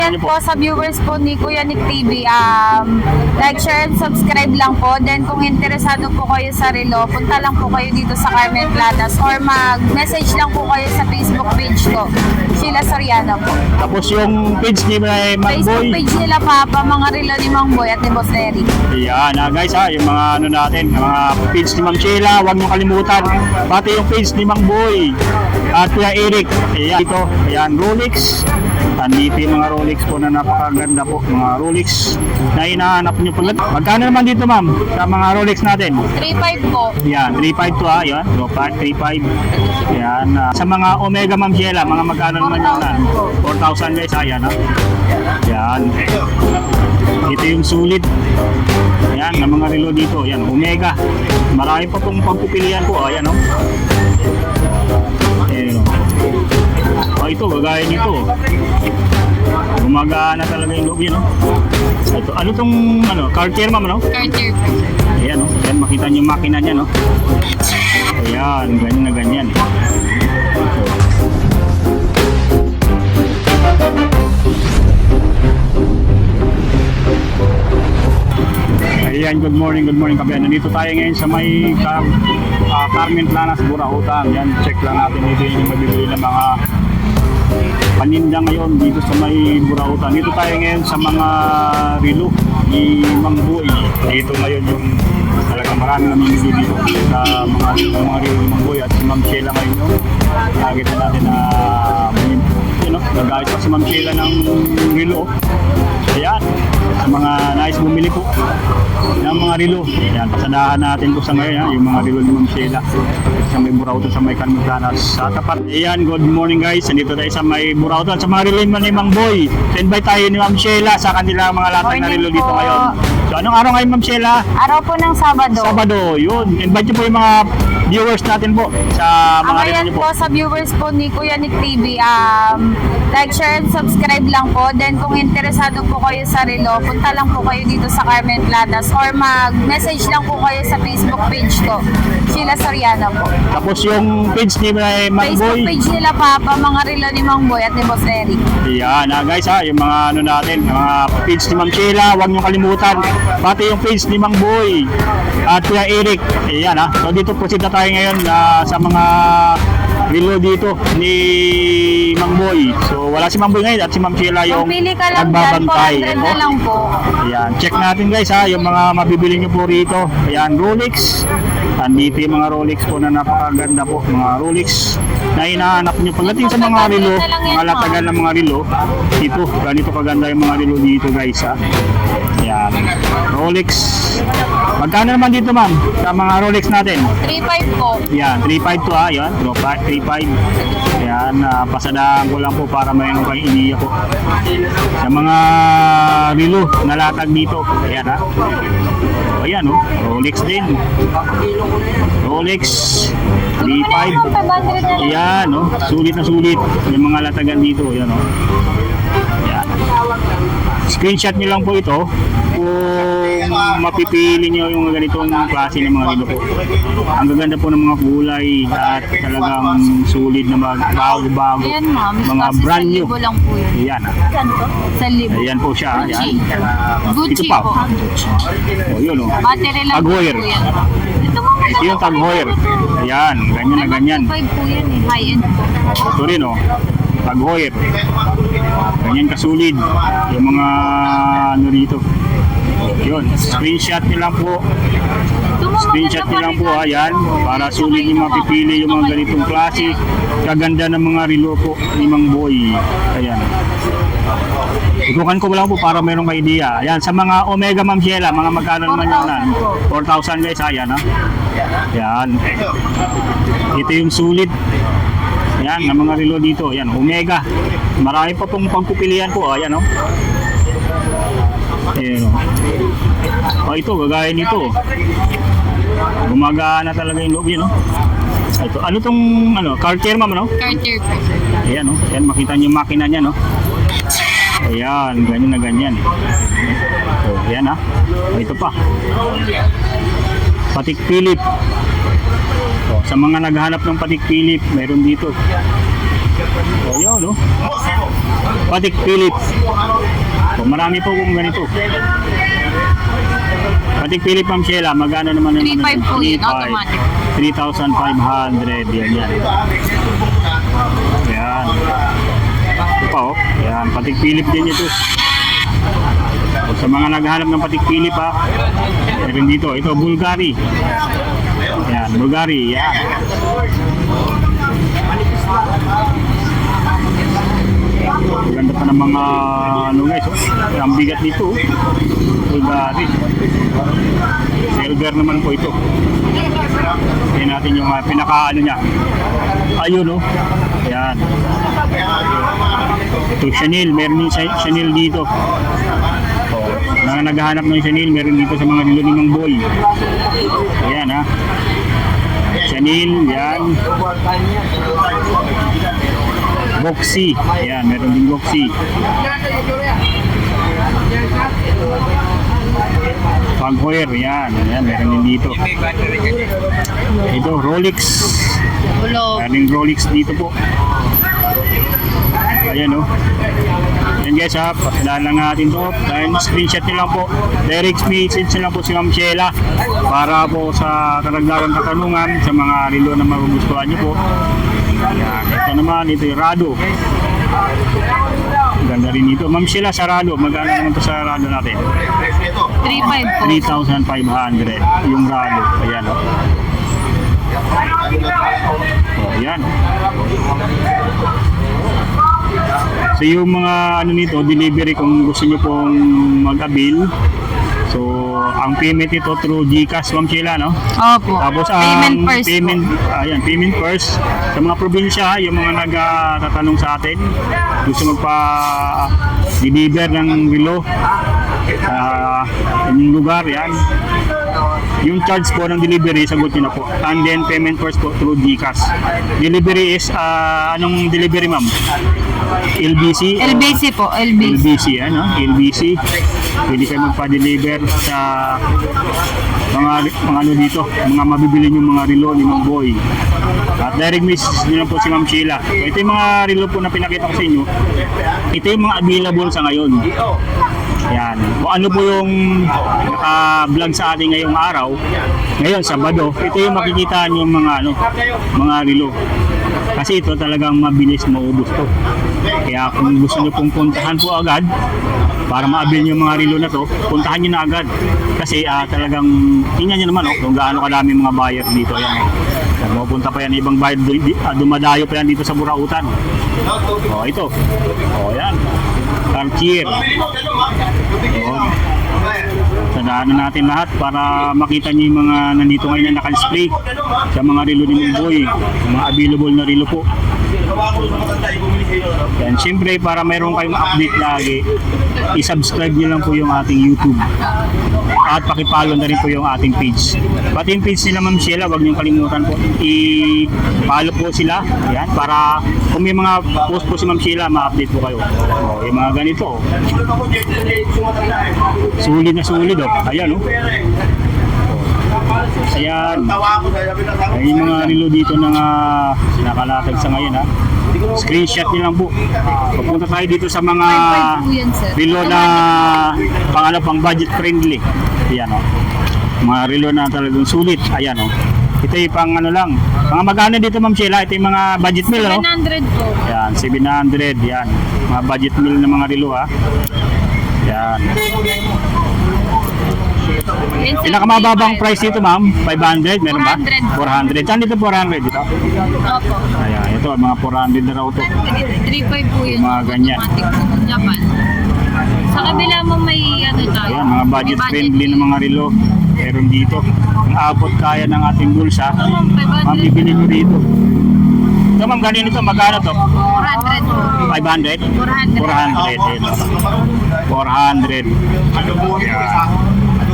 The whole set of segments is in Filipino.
Yan po sa viewers po ni Kuya Nick TV, like, share, and subscribe lang po. Then kung interesado po kayo sa relo, punta lang po kayo dito sa Carmen Planas or mag-message lang po kayo sa Facebook page ko, Sheila Soriano po. Tapos yung page ni Mang Facebook Boy. page nila Papa, mga relo ni Mang Boy at ni Boss Eric. Ayan, guys yung mga ano natin, mga page ni Ma'am Sheila, huwag nyo kalimutan. Pati yung page ni Mang Boy at Kuya Eric. Ayan, ito, ayan, Rolex. Andito yung mga Rolex po na napakaganda po, mga Rolex na hinahanap nyo po. Magkano naman dito ma'am sa mga Rolex natin? 3.5 po. Yan, 3.5 to yan, 3.5. Yan, sa mga Omega Ma'am Sheila, mga magkano naman yun na? 4,000 guys, ayan Yan. Ito yung sulit. Yan, ng mga relo dito, yan, Omega. Marami pa pong pagpipilian po, ayan Ayan ito, gagaya nito. Gumagana talaga yung loob yun, Ito, ano tong, Cartier ma'am, Cartier po. Ayan, Ayan, makita niyo yung makina niya, Ayan, ganyan na ganyan. Ayan, good morning kabayan. Nandito tayo ngayon sa may Carmen Planas, Burautan. Yan, check lang natin dito yung mabibili ng mga paninda ngayon dito sa may Burautan. Dito tayo ngayon sa mga relo ni Mang Boy. Dito ngayon yung talagang marami namimili dito sa mga relo ni Mang Boy at si Ma'am Sheila ngayon nakita natin na nagayos pa si Ma'am Sheila ng relo. Ayan, sa mga nais bumili po ng mga relo. Ayan, pasadahan natin po sa ngayon yung mga relo ni Ma'am Sheila sa may Burautan, sa may Carmen Planas sa tapat. Ayan, good morning guys. Nandito tayo sa may Burautan sa mga relo ni Mang Boy. Invite tayo ni Ma'am Sheila sa kanila mga latag na relo dito ngayon. So anong araw ngayon Ma'am Sheila? Araw po ng Sabado. Sabado, yun. Invite niyo po yung mga viewers natin po sa mga relo niyo po. Po sa viewers po ni Kuya Nick TV, like, share, and subscribe lang po. Then kung interesado po kayo sa relo, punta lang po kayo dito sa Carmen Planas or mag-message lang po kayo sa Facebook page ko, Sheila Soriano po. Tapos yung page ni Mang Boy. Facebook page nila Papa, mga relo ni Mang Boy at ni Boss Eric. Ayan, guys yung mga ano natin, mga page ni Ma'am Sheila, huwag nyo kalimutan. Pati yung page ni Mang Boy at Kuya Eric. Ayan so dito proceed na tayo ngayon sa mga relo dito ni Mang Boy. So wala si Mang Boy ngayon at si Ma'am Sheila yung pili ka lang dyan, nagbabantay. 400 na lang po. Ayan, check natin guys yung mga mabibili nyo po rito. Ayan, Rolex. Andito yung mga Rolex po na napakaganda po, mga Rolex na hinahanap nyo. Pagdating sa mga relo, mga latagan ng mga relo, ito, ganito kaganda yung mga relo dito guys Ayan, Rolex. Magkano naman dito ma'am sa mga Rolex natin? 3.5 po. Yan, 3.5 to yan, 3.5. Yan, pasadahan ko lang po para mayroon kang idea po sa mga relo na latag dito. Ayan ayan Rolex din. Rolex 3.5. Ayan sulit na sulit yung mga latagan dito. Ayan Ayan. Screenshot nyo lang po ito kung mapipili nyo yung ganitong klase ng mga relo po. Ang gaganda po ng mga kulay at talagang sulit na bago-bago. Ayan ma'am, mga brand new. lang po yun. Ayan Sa libo. Ayan po siya. Ayan. Gucci Ito pa. po. Yun Battery lang Tag Heuer. po yan. Ito mo Ito yung Tag Heuer. Ayan, ganyan na ganyan. 5 po yan high-end po. Ito rin Tag Heuer. Ganyan kasulid yung mga rito. Yun, screenshot nyo lang po. Screenshot nyo lang po ayan, para sulit yung mapipili yung mga ganitong klase. Kaganda ng mga relo po ni Mang Boy. Ayan. Ikukan ko lang po para mayroong ka-idea. Ayan, sa mga Omega Ma'am Sheila, mga magkano naman yun 4,000 guys, ayan Ayan. Ito yung sulit. Ayan, ng mga relo dito. Ayan, Omega. Marami pa pong pagpipilian po. Ayan Ayan ito, gagaya nito. Gumagana talaga yung loob yun Ito, ano tong Cartier ma'am Cartier po. Ayan Ayan, makita niyo yung makina niya Ayan, ganyan na ganyan. So, ayan ito pa. Patek Philippe. So, sa mga naghahanap ng Patek Philippe, meron dito. O yun, no? Patek Philippe. So, marami po kung ganito. Patek Philippe, Ma'am Sheila, magkano naman ang 3,500 po yun, automatic. 3,500. Yan. Yan. Ito pa, oh. Yan, Patek Philippe din ito. So, sa mga naghahanap ng Patek Philippe, ha, meron dito. Ito, Bulgari. Yan, Bulgari. Yan. Maganda pa ng mga ano guys, oh. Ang bigat dito, oh. Bulgari. Silver naman po ito. Tingnan natin yung pinaka ano niya. Ayun, oh. Yan. Ito Chanel, meron din Chanel dito. Oh, mga naghahanap ng Chanel, meron dito sa mga relo ni Mang Boy. Ayan, ha. Chanel, yan. Boxy. Ayan, meron din Boxy. Tag Heuer, yan. Ayan, meron din dito. Ito, Rolex. Meron Rolex dito po. Ayan, oh. Ayan guys, ha. Pasilahan lang natin to. Dahil screenshot nyo lang po. Direct message nyo lang po si Ma'am Sheila para po sa karagdagang katanungan sa mga relo na magugustuhan nyo po. Ayan, ito naman, ito yung Rado. Ganda rin ito. Ma'am Sheila, sa Rado, magkano naman to sa Rado natin? 3,500 po. 3,500 yung Rado. Ayan, oh. Oh, ayan. So yung mga ano nito, delivery kung gusto nyo pong mag-avail. So ang payment ito through GCash, Ma'am Sheila, no? Opo. Tapos ang payment first sa mga probinsya, yung mga nagtatanong sa atin, gusto magpa-deliver ng relo sa inyong lugar, yan. Yung charge po ng delivery, sagot nyo na po. And then payment first po through GCash. Delivery is, anong delivery, ma'am? LBC? LBC po, LBC. LBC, ano? LBC. Pwede kayo magpa-deliver sa mga ano dito, mga mabibili nyo mga relo ni Mang Boy. At direct message nyo lang po si Ma'am Sheila. So, ito yung mga relo po na pinakita ko sa inyo. Ito yung mga available sa ngayon. Yan. Kung ano po yung naka-vlog sa atin ngayong araw, ngayon, Sabado, ito yung makikita nyo mga relo. Kasi ito talagang mabilis maubos to. Kaya kung gusto nyo pong puntahan po agad, para ma-avail yung mga relo na to, puntahan nyo na agad. Kasi talagang, tingnan nyo naman kung gaano kadami mga buyer dito. Yan. Mapunta pa yan, ibang buyer, dumadayo pa yan dito sa Burautan. O, ito. O, yan. Cartier. Tandaan natin lahat para makita niyo yung mga nandito ngayon na naka-display sa mga relo ni Mungboy, mga available na relo po. Yan, siyempre para mayroon kayong update lagi, i-subscribe niyo lang po yung ating YouTube at pakipollow na rin po yung ating page. Pati yung page nila Ma'am Sheila, huwag niyong kalimutan po, i-follow po sila, yan, para kung may mga post po si Ma'am Sheila, ma-update po kayo. O, yung mga ganito, sulit na sulit, ayan, ayan. Ayan yung mga relo dito na sinakalatag sa ngayon, ha. Screenshot nyo lang po. Pupunta tayo dito sa mga relo na pang budget friendly. Ayan, mga relo na talagang sulit. Ayan, ito yung pang ano lang. Mga magkano dito Ma'am Sheila? Ito yung mga budget meal, 700 po. Yan, 700. Yan, mga budget meal na mga relo, ha. Yan. Pinakamababang price dito ma'am, 500, meron ba? 400. Saan dito 400 dito? Opo. Ayan, ito mga 400 na raw to. 3,500 po yun. Mga ganyan. Automatic po, Japan. Sa kabila mo may ano tayo. Ayan, mga budget friendly na mga relo. Meron dito. Ang abot kaya ng ating bulsa. Ma'am, bibili nyo dito. Ito ma'am, ganyan ito, magkano to? 400 po. 500? 400. 400. 400.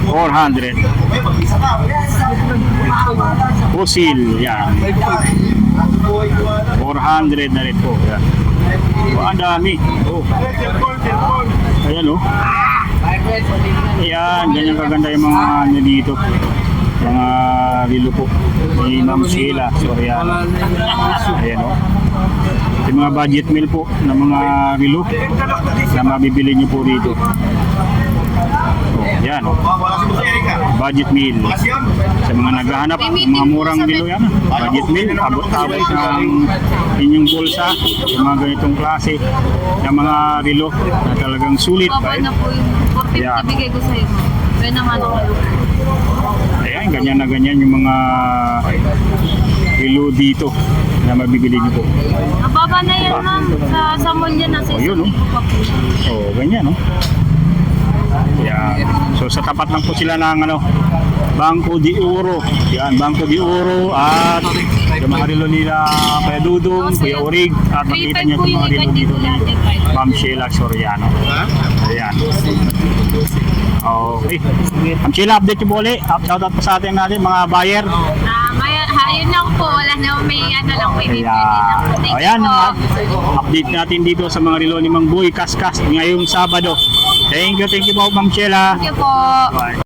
400. Fossil, yan. 400 na rin po. Yan. Ang dami. Ayan, Ayan, ganyan kaganda yung mga ano dito. Mga relo po. Ni Ma'am Sheila Soriano. Ayan, Yung mga budget meal po ng mga relo na mabibili nyo po dito. Yan, budget meal. Sa mga naghahanap ng mga murang relo yan, budget meal, abot-abot ng inyong bulsa, yung mga ganitong klase ng mga relo na talagang sulit. Baba na po yung 450 Yan. bigay ko sa'yo. Kaya naman ako. Ayan, ganyan na ganyan yung mga relo dito na mabibili nyo po. Mababa na yan, ma'am. Sa mall yan, nasa Oh, yun, isang libo pa po. Oh, ganyan, no? Yan. So sa tapat lang po sila ng Bangko de Oro. Yan, Bangko de Oro at yung mga relo nila Kuya Dudong, Kuya Orig at makita niyo yung mga relo dito ni Ma'am Sheila Soriano. Ayan. Okay. Ma'am Sheila, update yung buli. Shoutout po sa ating natin mga buyer. Ayun lang po. Wala na may lang. May bibili lang. Ayan. Thank you Ayan, po. update natin dito sa mga relo ni Mang Boy Kaskas ngayong Sabado. Thank you po Ma'am Sheila. Thank you po. Bye.